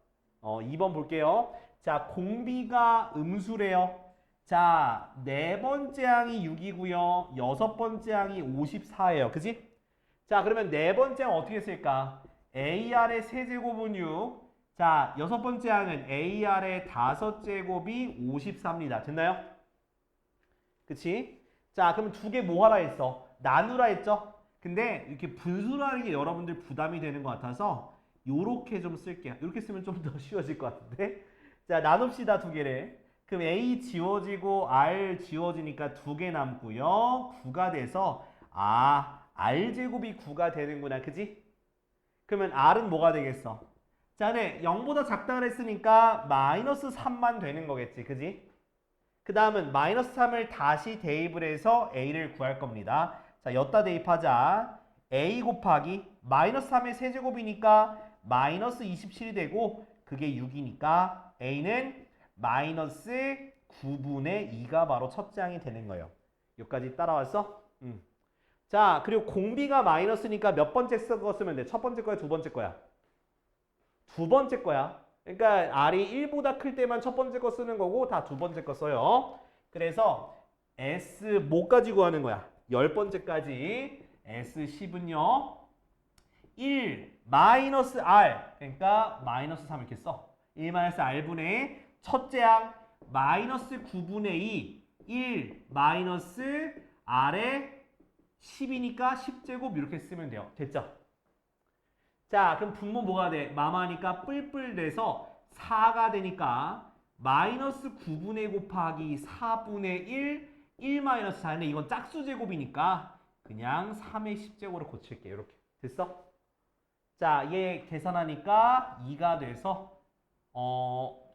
2번 볼게요. 자, 공비가 음수래요. 자, 네 번째 항이 6이고요. 여섯 번째 항이 54예요. 그지? 자, 그러면 네 번째 항 어떻게 쓸까? AR의 세제곱은 6. 자, 여섯 번째 항은 AR의 5제곱이 54입니다. 됐나요? 그치? 자, 그럼 두 개 뭐 하라 했어? 나누라 했죠? 근데 이렇게 분수라는 게 여러분들 부담이 되는 것 같아서 요렇게 좀 쓸게요. 요렇게 쓰면 좀 더 쉬워질 것 같은데? 자, 나눕시다, 두 개를. 그럼 A 지워지고 R 지워지니까 두 개 남고요. 9가 돼서 R제곱이 9가 되는구나. 그지? 그러면 R은 뭐가 되겠어? 자, 네, 0보다 작다 그랬으니까 마이너스 3만 되는 거겠지. 그지? 그 다음은 마이너스 3을 다시 대입을 해서 A를 구할 겁니다. 자, 여기다 대입하자. A 곱하기 마이너스 3의 세제곱이니까 마이너스 27이 되고 그게 6이니까 A는 마이너스 9분의 2가 바로 첫째 항이 되는 거예요. 여기까지 따라왔어? 자, 그리고 공비가 마이너스니까 몇 번째 거 쓰면 돼? 첫 번째 거야, 두 번째 거야? 두 번째 거야. 그러니까 R이 1보다 클 때만 첫 번째 거 쓰는 거고 다 두 번째 거 써요. 그래서 S 뭐까지 구하는 거야? 10번째까지 S10은요. 1 마이너스 R 그러니까 마이너스 3 이렇게 써. 1 마이너스 R분의 첫째 항 마이너스 9분의 2 1 마이너스 R의 10이니까 10제곱 이렇게 쓰면 돼요. 됐죠? 자, 그럼 분모 뭐가 돼? 마마니까 뿔뿔 돼서 4가 되니까 마이너스 9분의 곱하기 4분의 1 마이너스 4. 근데 이건 짝수 제곱이니까 그냥 3의 10제곱으로 고칠게요. 이렇게. 됐어? 자, 얘 계산하니까 2가 돼서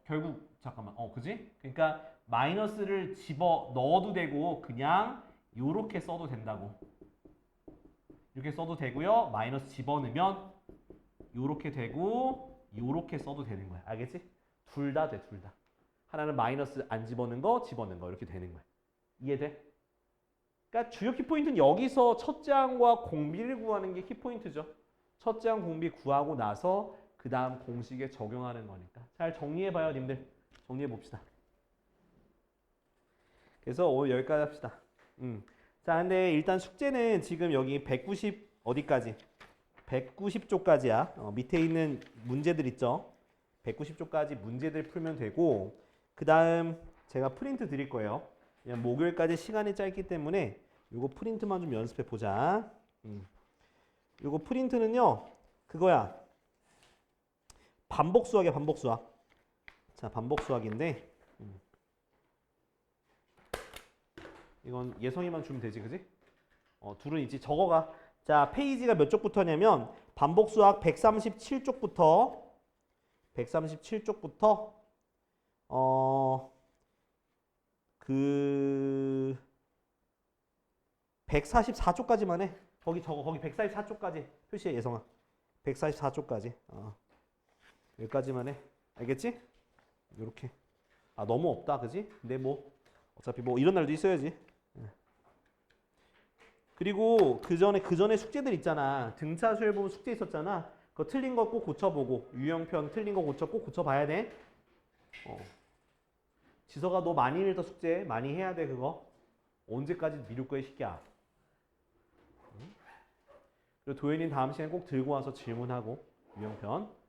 결국 잠깐만. 그지? 그러니까 마이너스를 집어 넣어도 되고 그냥 요렇게 써도 된다고. 이렇게 써도 되고요. 마이너스 집어넣으면 요렇게 되고 요렇게 써도 되는 거야. 알겠지? 둘 다 돼, 둘 다. 하나는 마이너스 안 집어넣은 거, 집어넣은 거 이렇게 되는 거야. 이해돼? 그러니까 주요 키포인트는 여기서 첫째 항과 공비를 구하는 게 키포인트죠. 첫째 항 공비 구하고 나서 그 다음 공식에 적용하는 거니까. 잘 정리해봐요, 님들. 정리해봅시다. 그래서 오늘 여기까지 합시다. 자, 근데 일단 숙제는 지금 여기 190 어디까지? 190쪽까지야. 밑에 있는 문제들 있죠? 190쪽까지 문제들 풀면 되고 그 다음 제가 프린트 드릴 거예요. 그냥 목요일까지 시간이 짧기 때문에 요거 프린트만 좀 연습해 보자. 요거 프린트는요. 그거야. 반복 수학이야, 반복 수학. 자, 반복 수학인데 이건 예성이만 주면 되지, 그지? 둘은 있지. 적어가. 자, 페이지가 몇 쪽부터냐면 반복 수학 137쪽부터 그 144쪽까지만 해. 거기 적어. 거기 144쪽까지 표시해, 예성아. 144쪽까지. 여기까지만 해. 알겠지? 요렇게. 너무 없다, 그지? 근데 뭐 어차피 뭐 이런 날도 있어야지. 그리고 그 전에 숙제들 있잖아. 등차 수열 보면 숙제 있었잖아. 그거 틀린 거 꼭 고쳐보고 유형편 틀린 거 꼭 고쳐봐야 돼. 지서가 너 많이 밀더 숙제 많이 해야 돼 그거. 언제까지 미룰 거야 시끼야. 그리고 도현이는 다음 시간에 꼭 들고 와서 질문하고 유형편.